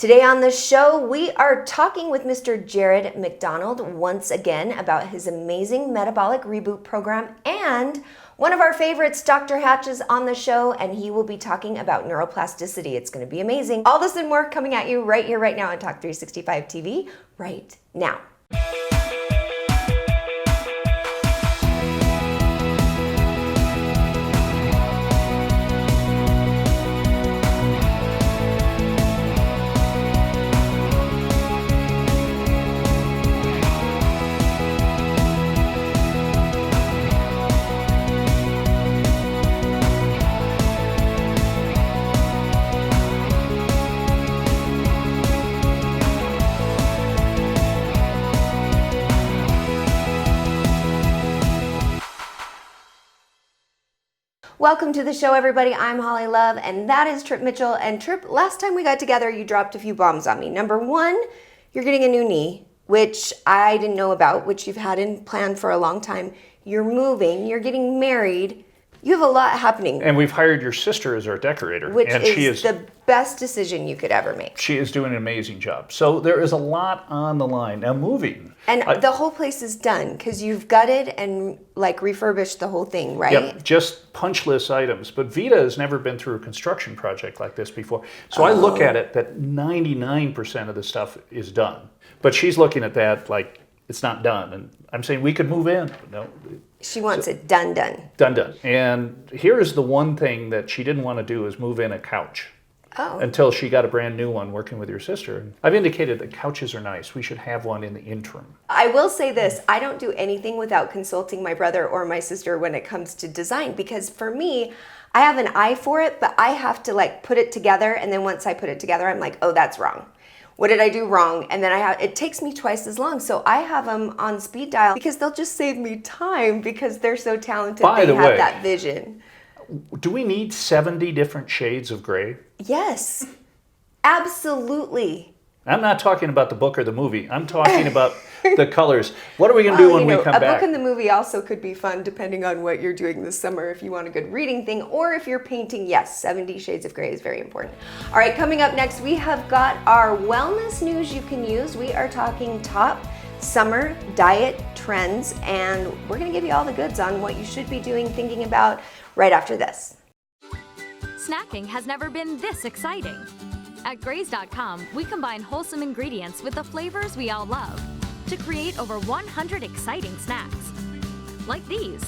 Today on the show, we are talking with Mr. Jared McDonald once again about his amazing Metabolic Reboot Program and one of our favorites, Dr. Hatch, is on the show, and he will be talking about neuroplasticity. It's going to be amazing. All this and more coming at you right here, right now on Talk365 TV, right now. Welcome to the show, everybody. I'm Holly Love, and that is Trip Mitchell. And Trip, last time we got together, you dropped a few bombs on me. Number one, you're getting a new knee, which I didn't know about, which you've had in plan for a long time. You're moving, you're getting married. You have a lot happening. And we've hired your sister as our decorator. Which and is the best decision you could ever make. She is doing an amazing job. So there is a lot on the line. Now moving. And the whole place is done because you've gutted and like refurbished the whole thing, right? Yep, just punch list items. But Vita has never been through a construction project like this before. So I look at it that 99% of the stuff is done. But she's looking at that like it's not done. And I'm saying we could move in. No. She wants it done. Done. And here is the one thing that she didn't want to do is move in a couch. Oh. Until she got a brand new one working with your sister. I've indicated that couches are nice. We should have one in the interim. I will say this, I don't do anything without consulting my brother or my sister when it comes to design, because for me, I have an eye for it, but I have to like put it together, and then once I put it together, I'm like, oh, that's wrong. What did I do wrong? And then it takes me twice as long. So I have them on speed dial because they'll just save me time because they're so talented. By the way, have way, that vision. Do we need 70 different shades of gray? Yes, absolutely. I'm not talking about the book or the movie. I'm talking about the colors. What are we going to do when we come back? A book and the movie also could be fun depending on what you're doing this summer. If you want a good reading thing or if you're painting, yes, 70 Shades of Grey is very important. All right, coming up next, we have got our wellness news you can use. We are talking top summer diet trends, and we're going to give you all the goods on what you should be doing, thinking about right after this. Snacking has never been this exciting. At Graze.com, we combine wholesome ingredients with the flavors we all love to create over 100 exciting snacks, like these.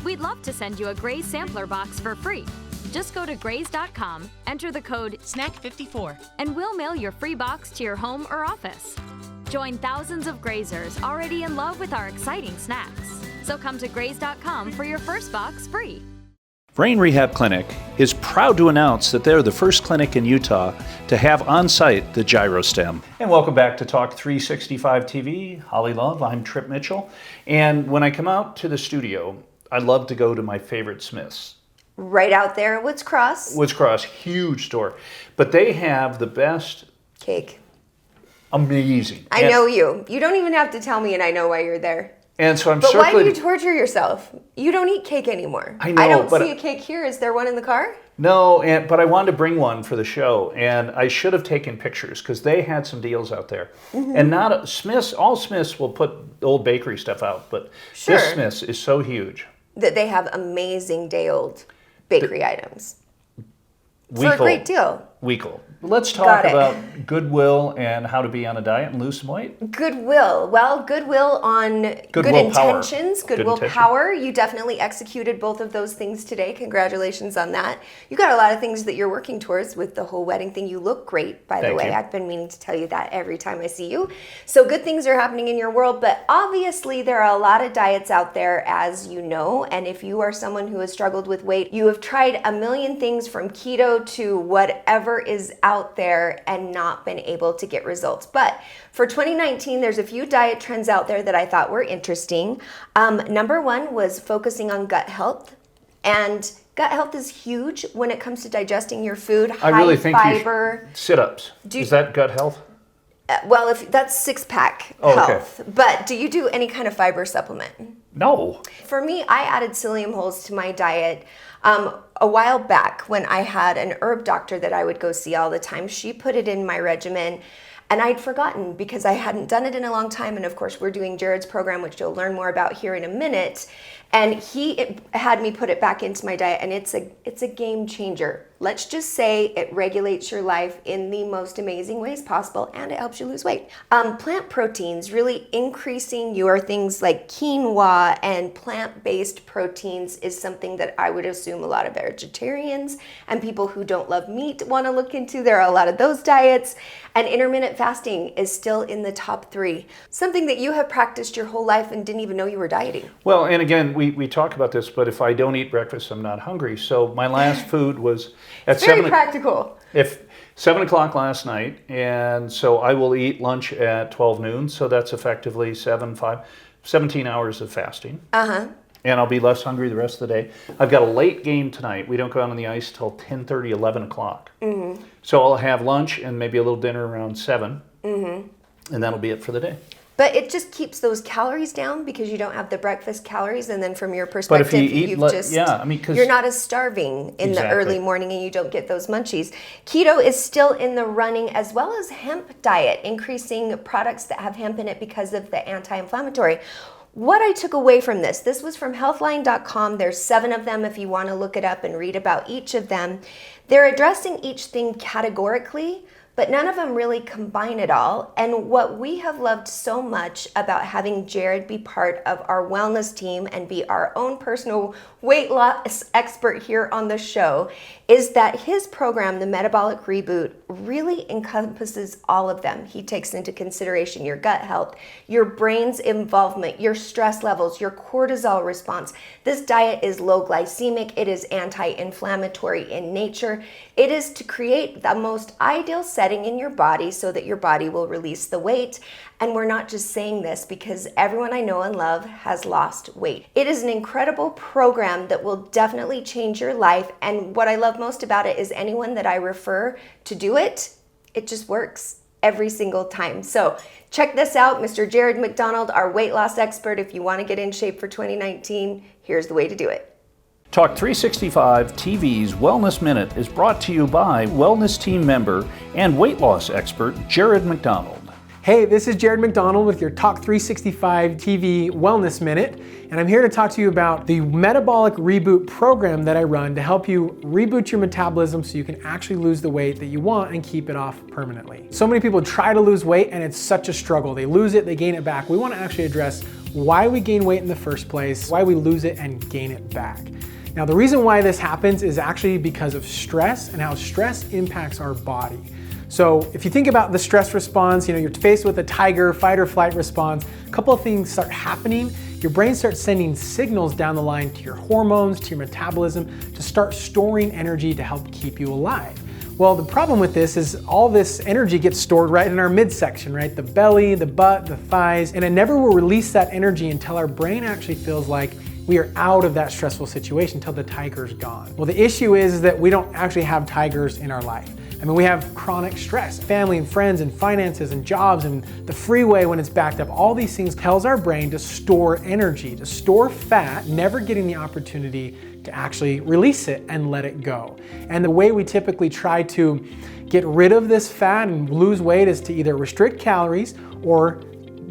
We'd love to send you a Graze sampler box for free. Just go to Graze.com, enter the code SNACK54, and we'll mail your free box to your home or office. Join thousands of Grazers already in love with our exciting snacks. So come to Graze.com for your first box free. Brain Rehab Clinic is proud to announce that they're the first clinic in Utah to have on-site the GyroStem. And welcome back to Talk365 TV. Holly Love, I'm Trip Mitchell. And when I come out to the studio, I love to go to my favorite Smith's. Right out there, Woods Cross. Woods Cross, huge store. But they have the best cake. Amazing. I know you. You don't even have to tell me, and I know why you're there. And so I'm But circling. why do you torture yourself? You don't eat cake anymore. I know, I don't but see a cake here. Is there one in the car? No, but I wanted to bring one for the show, and I should have taken pictures because they had some deals out there. Mm-hmm. And not Smith's. All Smith's will put old bakery stuff out, but sure. This Smith's is so huge that they have amazing day-old bakery items for a Week-old. great deal. Week-old. Let's talk about goodwill and how to be on a diet and lose some weight. Goodwill. Well, goodwill on good intentions, goodwill power. You definitely executed both of those things today. Congratulations on that. You got a lot of things that you're working towards with the whole wedding thing. You look great, by the way. I've been meaning to tell you that every time I see you. So good things are happening in your world, but obviously there are a lot of diets out there, as you know, and if you are someone who has struggled with weight, you have tried a million things from keto to whatever is out there and not been able to get results. But for 2019, there's a few diet trends out there that I thought were interesting. Number one was focusing on gut health. And gut health is huge when it comes to digesting your food. I really think fiber. Sit-ups. Is that gut health? Well, if that's six-pack health. Okay. But do you do any kind of fiber supplement? No. For me, I added psyllium hulls to my diet A while back when I had an herb doctor that I would go see all the time, she put it in my regimen and I'd forgotten because I hadn't done it in a long time. And of course, we're doing Jared's program, which you'll learn more about here in a minute. And he had me put it back into my diet, and it's a game changer. Let's just say it regulates your life in the most amazing ways possible, and it helps you lose weight. Plant proteins, really increasing your things like quinoa and plant-based proteins is something that I would assume a lot of vegetarians and people who don't love meat want to look into. There are a lot of those diets, and intermittent fasting is still in the top 3. Something that you have practiced your whole life and didn't even know you were dieting. Well, and again, we talk about this, but if I don't eat breakfast, I'm not hungry. So my last food was at very practical. 7 o'clock last night, and so I will eat lunch at 12 noon. So that's effectively 17 hours of fasting. And I'll be less hungry the rest of the day. I've got a late game tonight. We don't go out on the ice till 10:30, 11 o'clock. So I'll have lunch and maybe a little dinner around 7, and that'll be it for the day. But it just keeps those calories down because you don't have the breakfast calories, and then from your perspective, but if you eat, you're not as starving in the early morning, and you don't get those munchies. Keto is still in the running, as well as hemp diet, increasing products that have hemp in it because of the anti-inflammatory. What I took away from this was from healthline.com. There's 7 of them if you want to look it up and read about each of them. They're addressing each thing categorically, but none of them really combine it all. And what we have loved so much about having Jared be part of our wellness team and be our own personal weight loss expert here on the show is that his program, the Metabolic Reboot, really encompasses all of them. He takes into consideration your gut health, your brain's involvement, your stress levels, your cortisol response. This diet is low glycemic. It is anti-inflammatory in nature. It is to create the most ideal setting in your body so that your body will release the weight. And we're not just saying this because everyone I know and love has lost weight. It is an incredible program that will definitely change your life. And what I love most about it is anyone that I refer to do it, it just works every single time. So check this out, Mr. Jared McDonald, our weight loss expert. If you want to get in shape for 2019, here's the way to do it. Talk365 TV's Wellness Minute is brought to you by Wellness Team member and weight loss expert Jared McDonald. Hey, this is Jared McDonald with your Talk365 TV Wellness Minute, and I'm here to talk to you about the Metabolic Reboot Program that I run to help you reboot your metabolism so you can actually lose the weight that you want and keep it off permanently. So many people try to lose weight and it's such a struggle. They lose it, they gain it back. We want to actually address why we gain weight in the first place, why we lose it and gain it back. Now, the reason why this happens is actually because of stress and how stress impacts our body. So if you think about the stress response, you're faced with a tiger, fight or flight response, a couple of things start happening. Your brain starts sending signals down the line to your hormones, to your metabolism, to start storing energy to help keep you alive. Well, the problem with this is all this energy gets stored right in our midsection, right? The belly, the butt, the thighs, and it never will release that energy until our brain actually feels like we are out of that stressful situation, until the tiger's gone. Well, the issue is that we don't actually have tigers in our life. I mean, we have chronic stress, family and friends and finances and jobs and the freeway when it's backed up. All these things tells our brain to store energy, to store fat, never getting the opportunity to actually release it and let it go. And the way we typically try to get rid of this fat and lose weight is to either restrict calories or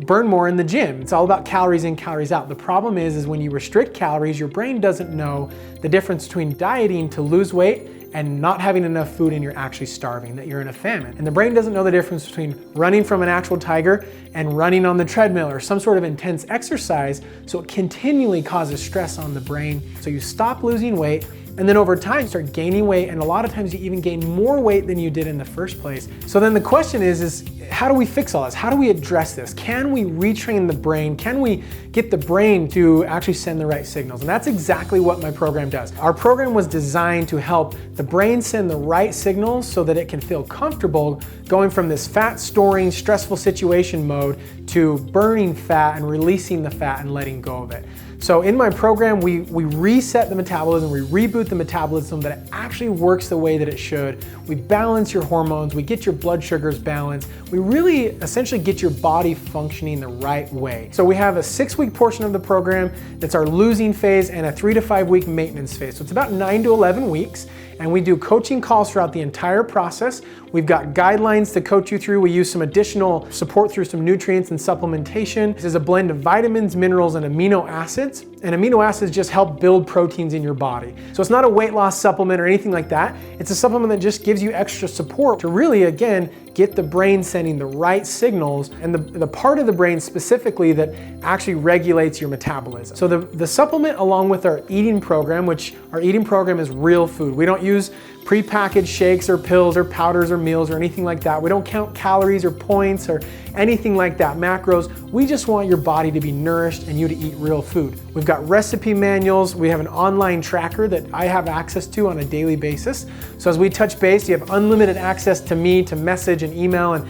burn more in the gym. It's all about calories in, calories out. The problem is when you restrict calories, your brain doesn't know the difference between dieting to lose weight and not having enough food and you're actually starving, that you're in a famine. And the brain doesn't know the difference between running from an actual tiger and running on the treadmill or some sort of intense exercise, so it continually causes stress on the brain. So you stop losing weight, and then over time you start gaining weight, and a lot of times you even gain more weight than you did in the first place. So then the question is how do we fix all this? How do we address this? Can we retrain the brain? Can we get the brain to actually send the right signals? And that's exactly what my program does. Our program was designed to help the brain send the right signals so that it can feel comfortable going from this fat storing, stressful situation mode to burning fat and releasing the fat and letting go of it. So in my program, we reset the metabolism, we reboot the metabolism that it actually works the way that it should. We balance your hormones, we get your blood sugars balanced. We really essentially get your body functioning the right way. So we have a 6-week portion of the program that's our losing phase and a 3 to 5 week maintenance phase. So it's about 9 to 11 weeks. And we do coaching calls throughout the entire process. We've got guidelines to coach you through. We use some additional support through some nutrients and supplementation. This is a blend of vitamins, minerals, and amino acids. And amino acids just help build proteins in your body. So it's not a weight loss supplement or anything like that. It's a supplement that just gives you extra support to really, again, get the brain sending the right signals and the part of the brain specifically that actually regulates your metabolism. So the supplement, along with our eating program, which our eating program is real food. We don't use prepackaged shakes or pills or powders or meals or anything like that. We don't count calories or points or anything like that, macros. We just want your body to be nourished and you to eat real food. We've got recipe manuals. We have an online tracker that I have access to on a daily basis. So as we touch base, you have unlimited access to me, to message and email, and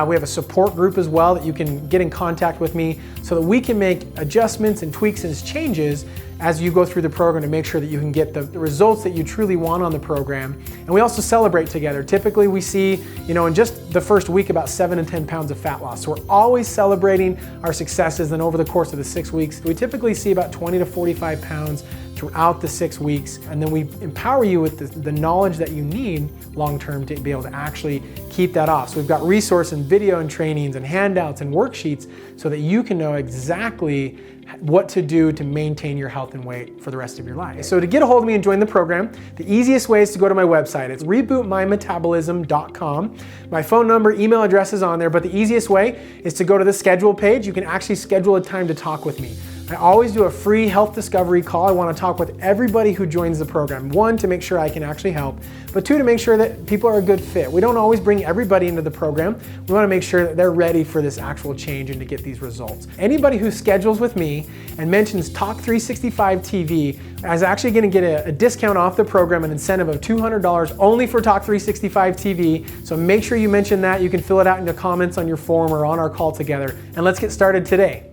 we have a support group as well that you can get in contact with me so that we can make adjustments and tweaks and changes as you go through the program to make sure that you can get the results that you truly want on the program. And we also celebrate together. Typically we see, in just the first week about 7 to 10 pounds of fat loss. So we're always celebrating our successes, and over the course of the 6 weeks, we typically see about 20 to 45 pounds throughout the 6 weeks. And then we empower you with the knowledge that you need long-term to be able to actually keep that off. So we've got resource and video and trainings and handouts and worksheets so that you can know exactly what to do to maintain your health and weight for the rest of your life. So to get a hold of me and join the program, the easiest way is to go to my website. It's rebootmymetabolism.com. My phone number, email address is on there, but the easiest way is to go to the schedule page. You can actually schedule a time to talk with me. I always do a free health discovery call. I want to talk with everybody who joins the program. 1, to make sure I can actually help, but 2, to make sure that people are a good fit. We don't always bring everybody into the program. We want to make sure that they're ready for this actual change and to get these results. Anybody who schedules with me and mentions Talk365TV is actually going to get a discount off the program, an incentive of $200 only for Talk365TV. So make sure you mention that. You can fill it out in the comments on your form or on our call together. And let's get started today.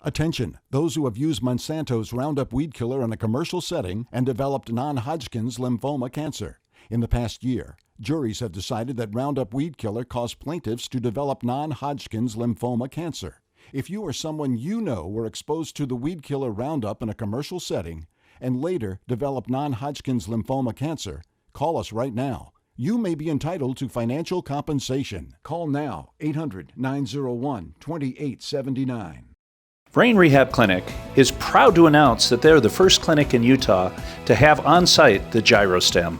Attention, those who have used Monsanto's Roundup weed killer in a commercial setting and developed non-Hodgkin's lymphoma cancer. In the past year, juries have decided that Roundup weed killer caused plaintiffs to develop non-Hodgkin's lymphoma cancer. If you or someone you know were exposed to the weed killer Roundup in a commercial setting and later developed non-Hodgkin's lymphoma cancer, call us right now. You may be entitled to financial compensation. Call now, 800-901-2879. Brain Rehab Clinic is proud to announce that they're the first clinic in Utah to have on-site the gyrostem.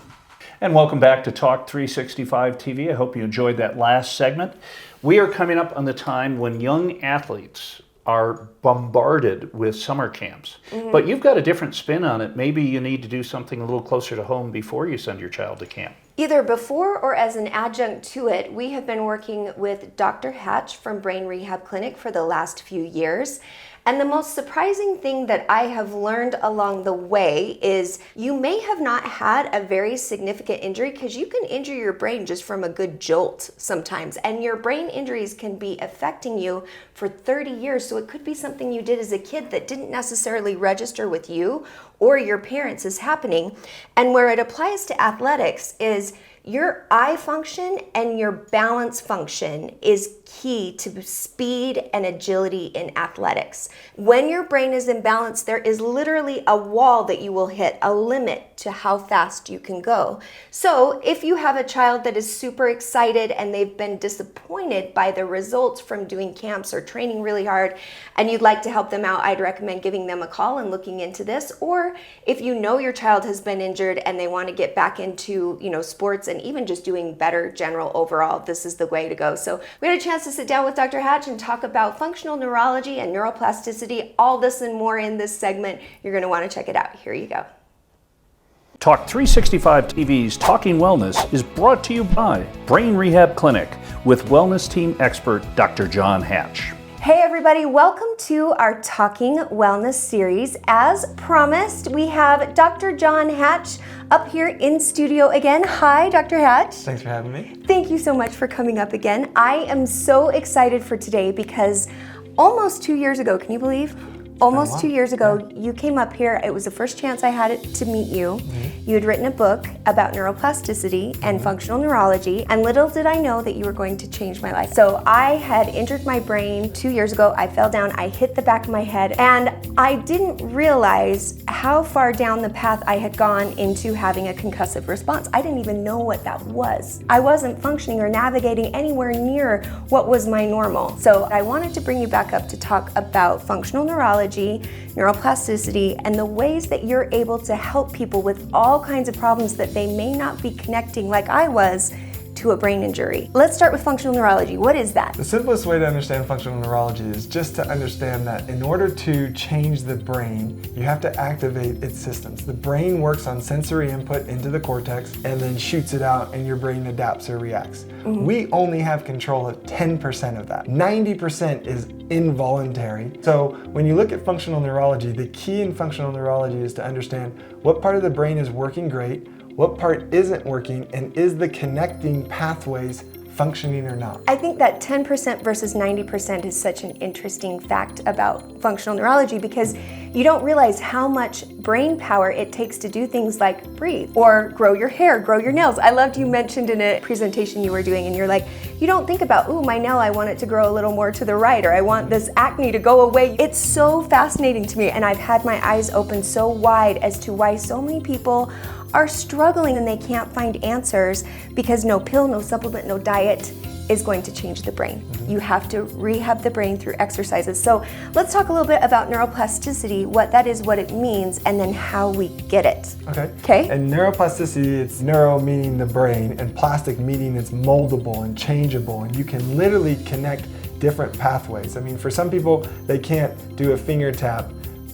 And welcome back to Talk365 TV. I hope you enjoyed that last segment. We are coming up on the time when young athletes are bombarded with summer camps. But you've got a different spin on it. Maybe you need to do something a little closer to home before you send your child to camp. Either before or as an adjunct to it, we have been working with Dr. Hatch from Brain Rehab Clinic for the last few years. And the most surprising thing that I have learned along the way is you may have not had a very significant injury, because you can injure your brain just from a good jolt sometimes. And your brain injuries can be affecting you for 30 years. So it could be something you did as a kid that didn't necessarily register with you or your parents as happening. And where it applies to athletics is your eye function and your balance function is key to speed and agility in athletics. When your brain is imbalanced, there is literally a wall that you will hit, a limit to how fast you can go. So if you have a child that is super excited and they've been disappointed by the results from doing camps or training really hard, and you'd like to help them out, I'd recommend giving them a call and looking into this. Or if you know your child has been injured and they want to get back into, sports and even just doing better general overall, this is the way to go. So we had a chance to sit down with Dr. Hatch and talk about functional neurology and neuroplasticity, all this and more in this segment. You're going to want to check it out. Here you go. Talk365 TV's Talking Wellness is brought to you by Brain Rehab Clinic with wellness team expert Dr. John Hatch. Hey everybody, welcome to our Talking Wellness series. As promised, we have Dr. John Hatch up here in studio again. Hi, Dr. Hatch. Thanks for having me. Thank you so much for coming up again. I am so excited for today because almost 2 years ago, can you believe? Almost 2 years ago, you came up here. It was the first chance I had to meet you. You had written a book about neuroplasticity and functional neurology, and little did I know that you were going to change my life. So I had injured my brain 2 years ago. I fell down, I hit the back of my head, and I didn't realize how far down the path I had gone into having a concussive response. I didn't even know what that was. I wasn't functioning or navigating anywhere near what was my normal. So I wanted to bring you back up to talk about functional neurology, neuroplasticity, and the ways that you're able to help people with all kinds of problems that they may not be connecting, like I was, to a brain injury. Let's start with functional neurology. What is that? The simplest way to understand functional neurology is just to understand that in order to change the brain, you have to activate its systems. The brain works on sensory input into the cortex and then shoots it out, and your brain adapts or reacts. We only have control of 10% of that. 90% is involuntary. So when you look at functional neurology, the key in functional neurology is to understand what part of the brain is working great, what part isn't working, and is the connecting pathways functioning or not? I think that 10% versus 90% is such an interesting fact about functional neurology, because you don't realize how much brain power it takes to do things like breathe or grow your hair, grow your nails. I loved you mentioned in a presentation you were doing, and you're like, you don't think about, ooh, my nail, I want it to grow a little more to the right, or I want this acne to go away. It's so fascinating to me, and I've had my eyes open so wide as to why so many people are struggling and they can't find answers, because no pill, no supplement, no diet is going to change the brain. You have to rehab the brain through exercises. So let's talk a little bit about neuroplasticity, what that is, what it means, and then how we get it. Okay. And neuroplasticity, it's neuro meaning the brain, and plastic meaning it's moldable and changeable, and you can literally connect different pathways. I mean, for some people, they can't do a finger tap,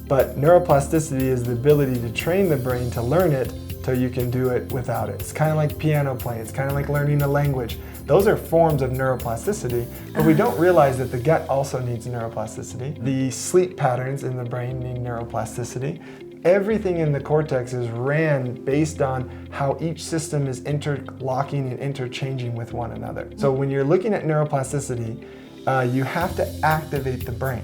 but neuroplasticity is the ability to train the brain to learn it so you can do it without it. It's kind of like piano playing. It's kind of like learning a language. Those are forms of neuroplasticity, but we don't realize that the gut also needs neuroplasticity. The sleep patterns in the brain need neuroplasticity. Everything in the cortex is ran based on how each system is interlocking and interchanging with one another. So when you're looking at neuroplasticity, you have to activate the brain.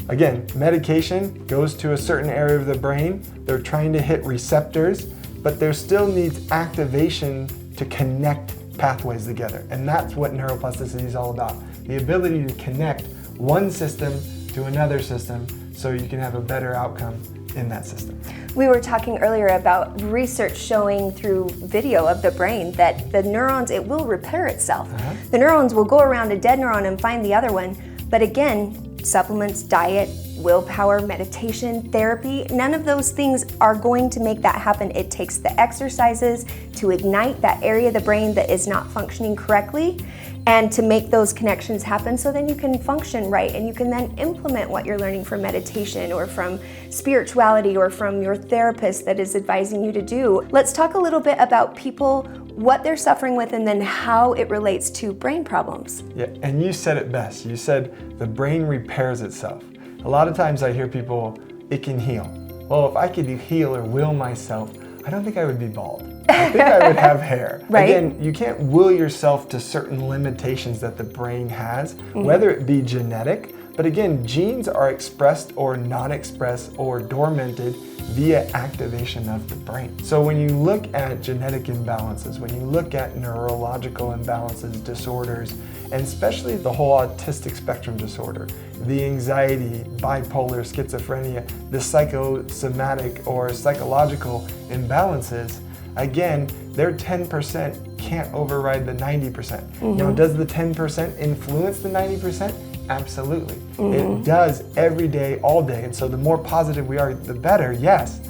Again, medication goes to a certain area of the brain. They're trying to hit receptors, but there still needs activation to connect pathways together. And that's what neuroplasticity is all about. The ability to connect one system to another system so you can have a better outcome in that system. We were talking earlier about research showing through video of the brain that the neurons, it will repair itself. The neurons will go around a dead neuron and find the other one. But again, supplements, diet, willpower, meditation, therapy, none of those things are going to make that happen. It takes the exercises to ignite that area of the brain that is not functioning correctly, and to make those connections happen, so then you can function right, and you can then implement what you're learning from meditation or from spirituality or from your therapist that is advising you to do. Let's talk a little bit about people, what they're suffering with, and then how it relates to brain problems. Yeah, and you said it best. You said the brain repairs itself. A lot of times I hear people, it can heal. Well, if I could heal or will myself, I don't think I would be bald. I think I would have hair. Right? Again, you can't will yourself to certain limitations that the brain has, whether it be genetic, but again, genes are expressed or not expressed or dormanted via activation of the brain. So when you look at genetic imbalances, when you look at neurological imbalances, disorders, and especially the whole autistic spectrum disorder, the anxiety, bipolar, schizophrenia, the psychosomatic or psychological imbalances, again, their 10% can't override the 90%. Now, does the 10% influence the 90%? Absolutely. It does every day, all day. And so the more positive we are, the better, yes.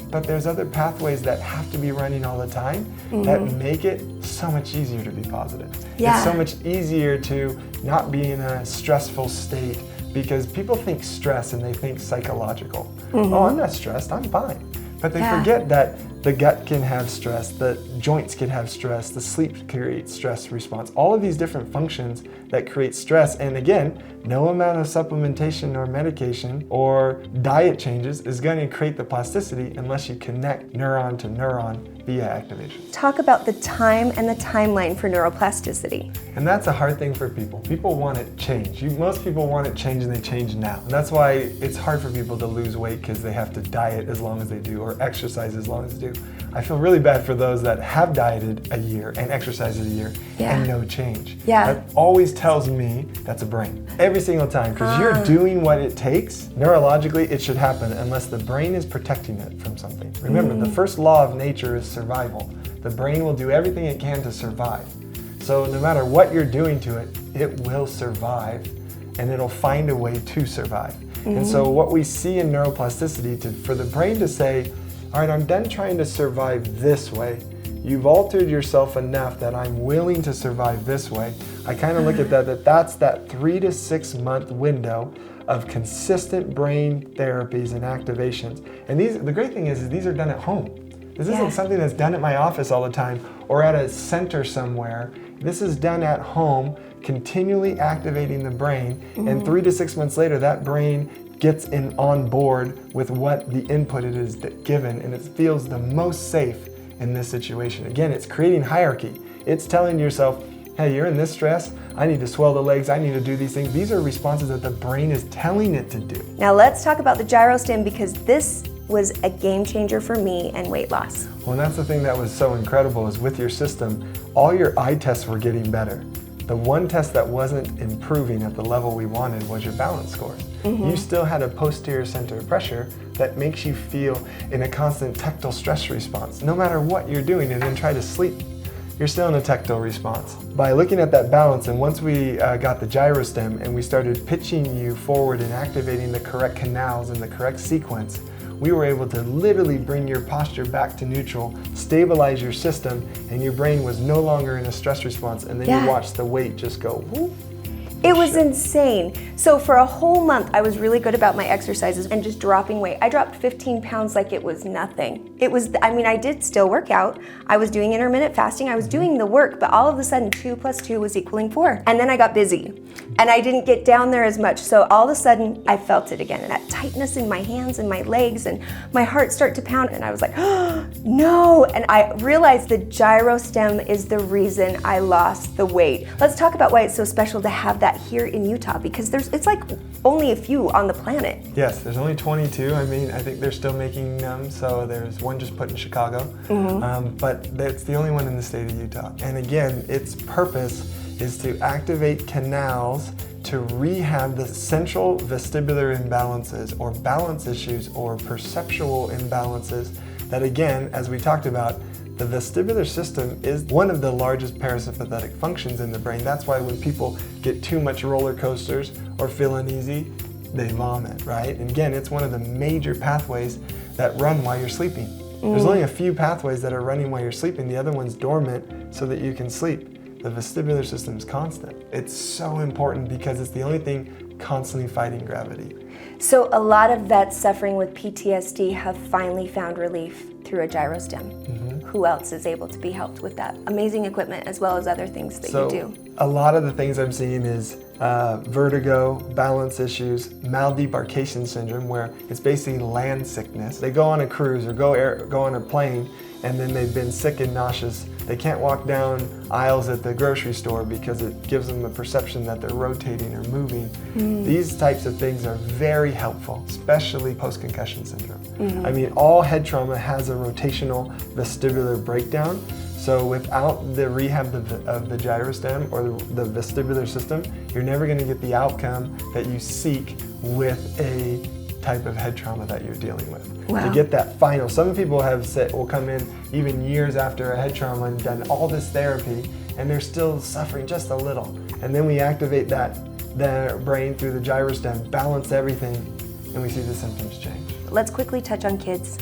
But there's other pathways that have to be running all the time that make it so much easier to be positive. Yeah. It's so much easier to not be in a stressful state, because people think stress and they think psychological. Oh, I'm not stressed, I'm fine. But they forget that The gut can have stress, the joints can have stress, the sleep creates stress response. All of these different functions that create stress. And again, no amount of supplementation or medication or diet changes is going to create the plasticity unless you connect neuron to neuron via activation. Talk about the time and the timeline for neuroplasticity. And that's a hard thing for people. People want it changed. Most people want it changed and they change now. And that's why it's hard for people to lose weight because they have to diet as long as they do or exercise as long as they do. I feel really bad for those that have dieted a year and exercised a year and no change. Yeah. That always tells me that's a brain. Every single time, because you're doing what it takes. Neurologically, it should happen unless the brain is protecting it from something. Remember, the first law of nature is survival. The brain will do everything it can to survive. So no matter what you're doing to it, it will survive and it'll find a way to survive. And so what we see in neuroplasticity, for the brain to say, all right, I'm done trying to survive this way. You've altered yourself enough that I'm willing to survive this way. I kind of look at that's that 3 to 6 month window of consistent brain therapies and activations. And the great thing is these are done at home. This isn't something that's done at my office all the time or at a center somewhere. This is done at home, continually activating the brain. And 3 to 6 months later, that brain gets on board with what the input it is given, and it feels the most safe in this situation. Again, it's creating hierarchy. It's telling yourself, hey, you're in this stress, I need to swell the legs, I need to do these things. These are responses that the brain is telling it to do. Now let's talk about the gyrostim, because this was a game changer for me and weight loss. Well, and that's the thing that was so incredible is with your system, all your eye tests were getting better. The one test that wasn't improving at the level we wanted was your balance scores. You still had a posterior center of pressure that makes you feel in a constant tactile stress response. No matter what you're doing and then try to sleep, you're still in a tactile response. By looking at that balance, and once we got the gyrostim and we started pitching you forward and activating the correct canals in the correct sequence, we were able to literally bring your posture back to neutral, stabilize your system, and your brain was no longer in a stress response, and then you watch the weight just go whoop. It was insane. So for a whole month, I was really good about my exercises and just dropping weight. I dropped 15 pounds like it was nothing. I did still work out. I was doing intermittent fasting. I was doing the work, but all of a sudden 2 + 2 was equaling 4. And then I got busy and I didn't get down there as much. So all of a sudden I felt it again, and that tightness in my hands and my legs, and my heart start to pound. And I was like, oh, no. And I realized the gyrostim is the reason I lost the weight. Let's talk about why it's so special to have that here in Utah, because it's like only a few on the planet. Yes, there's only 22. I think they're still making them, so there's one just put in Chicago, but that's the only one in the state of Utah. And again, its purpose is to activate canals to rehab the central vestibular imbalances or balance issues or perceptual imbalances that, again, as we talked about, the vestibular system is one of the largest parasympathetic functions in the brain. That's why when people get too much roller coasters or feel uneasy, they vomit, right? And again, it's one of the major pathways that run while you're sleeping. There's only a few pathways that are running while you're sleeping. The other one's dormant so that you can sleep. The vestibular system is constant. It's so important because it's the only thing constantly fighting gravity. So a lot of vets suffering with PTSD have finally found relief through a gyrostim. Who else is able to be helped with that amazing equipment as well as other things that you do? A lot of the things I'm seeing is vertigo, balance issues, maldebarcation syndrome, where it's basically land sickness. They go on a cruise or go on a plane, and then they've been sick and nauseous. They can't walk down aisles at the grocery store because it gives them the perception that they're rotating or moving. These types of things are very helpful, especially post-concussion syndrome. All head trauma has a rotational vestibular breakdown. So without the rehab of the gyrostim or the vestibular system, you're never going to get the outcome that you seek with a type of head trauma that you're dealing with. Wow. To get that final, some people will come in even years after a head trauma and done all this therapy, and they're still suffering just a little. And then we activate their brain through the gyrostim, balance everything, and we see the symptoms change. Let's quickly touch on kids,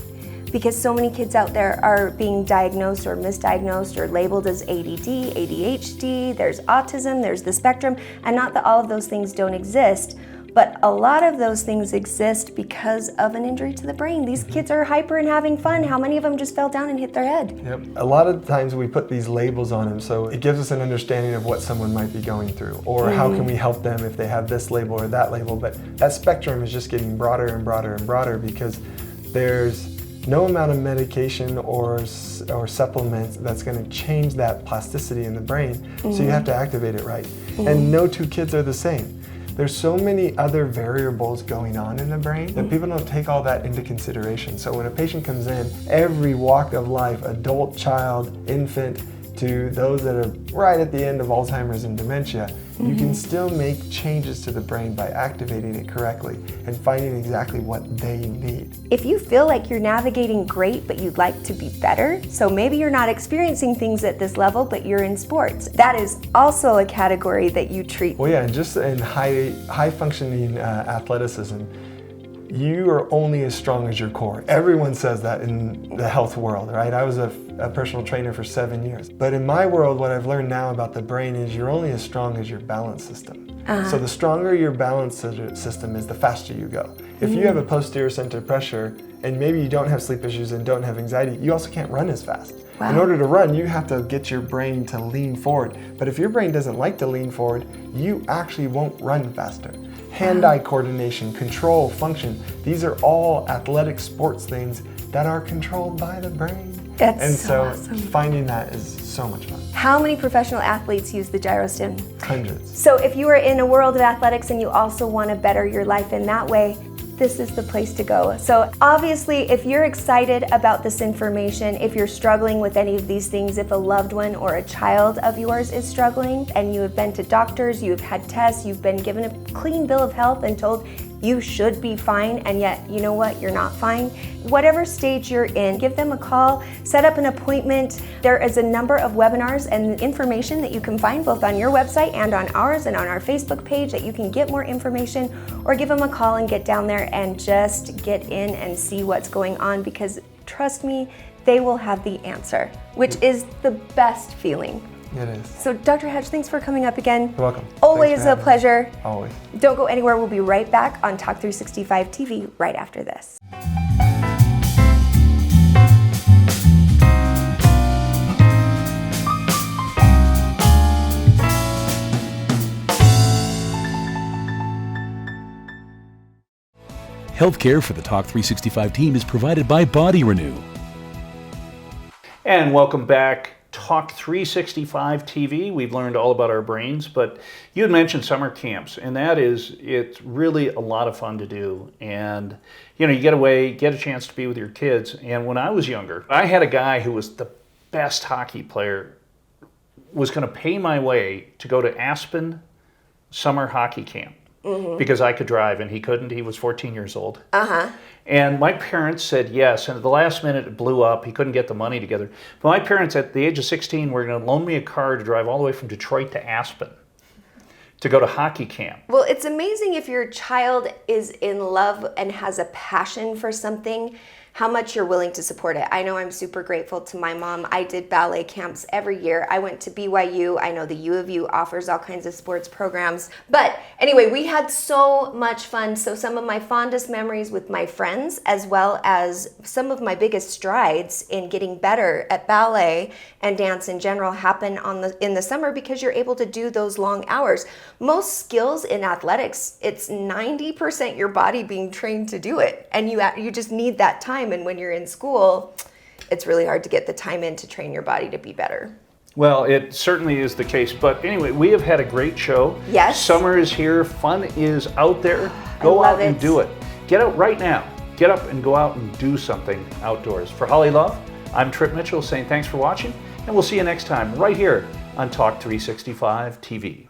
because so many kids out there are being diagnosed or misdiagnosed or labeled as ADD, ADHD, there's autism, there's the spectrum, and not that all of those things don't exist, But a lot of those things exist because of an injury to the brain. These kids are hyper and having fun. How many of them just fell down and hit their head? Yep. A lot of times we put these labels on them, so it gives us an understanding of what someone might be going through, or how can we help them if they have this label or that label. But that spectrum is just getting broader and broader and broader because there's no amount of medication or supplements that's going to change that plasticity in the brain. So you have to activate it right. And no two kids are the same. There's so many other variables going on in the brain that people don't take all that into consideration. So when a patient comes in, every walk of life, adult, child, infant, to those that are right at the end of Alzheimer's and dementia, you can still make changes to the brain by activating it correctly and finding exactly what they need. If you feel like you're navigating great, but you'd like to be better, so maybe you're not experiencing things at this level, but you're in sports, that is also a category that you treat. Well, yeah, and just in high functioning athleticism, you are only as strong as your core. Everyone says that in the health world, right? I was a personal trainer for 7 years. But in my world, what I've learned now about the brain is you're only as strong as your balance system. So the stronger your balance system is, the faster you go. If you have a posterior center pressure, and maybe you don't have sleep issues and don't have anxiety, you also can't run as fast. In order to run, you have to get your brain to lean forward. But if your brain doesn't like to lean forward, you actually won't run faster. Hand-eye coordination, control, function, these are all athletic sports things that are controlled by the brain. That's so awesome. Finding that is so much fun. How many professional athletes use the gyrostim? Hundreds. So if you are in a world of athletics and you also want to better your life in that way, this is the place to go. So obviously, if you're excited about this information, if you're struggling with any of these things, if a loved one or a child of yours is struggling and you have been to doctors, you have had tests, you've been given a clean bill of health and told you should be fine, and yet, you know what, you're not fine. Whatever stage you're in, give them a call, set up an appointment. There is a number of webinars and information that you can find both on your website and on ours and on our Facebook page that you can get more information, or give them a call and get down there and just get in and see what's going on, because trust me, they will have the answer, which is the best feeling. It is. So Dr. Hatch, thanks for coming up again. You're welcome. Always a pleasure. Always. Don't go anywhere. We'll be right back on Talk365 TV right after this. Healthcare for the Talk365 team is provided by Body Renew. And welcome back. Talk365 TV. We've learned all about our brains, but you had mentioned summer camps, and it's really a lot of fun to do. And you know, you get away, get a chance to be with your kids. And when I was younger, I had a guy who was the best hockey player, was going to pay my way to go to Aspen summer hockey camp. Because I could drive and he couldn't. He was 14 years old. And my parents said yes, and at the last minute it blew up. He couldn't get the money together. But my parents at the age of 16 were going to loan me a car to drive all the way from Detroit to Aspen to go to hockey camp. Well, it's amazing if your child is in love and has a passion for something, how much you're willing to support it. I know I'm super grateful to my mom. I did ballet camps every year. I went to BYU. I know the U of U offers all kinds of sports programs. But anyway, we had so much fun. So some of my fondest memories with my friends, as well as some of my biggest strides in getting better at ballet and dance in general, happen in the summer, because you're able to do those long hours. Most skills in athletics, it's 90% your body being trained to do it. And you just need that time. And when you're in school, it's really hard to get the time in to train your body to be better. Well, it certainly is the case. But anyway, we have had a great show. Yes. Summer is here. Fun is out there. Go out and do it. Get out right now. Get up and go out and do something outdoors. For Holly Love, I'm Trip Mitchell saying thanks for watching, and we'll see you next time right here on Talk365 TV.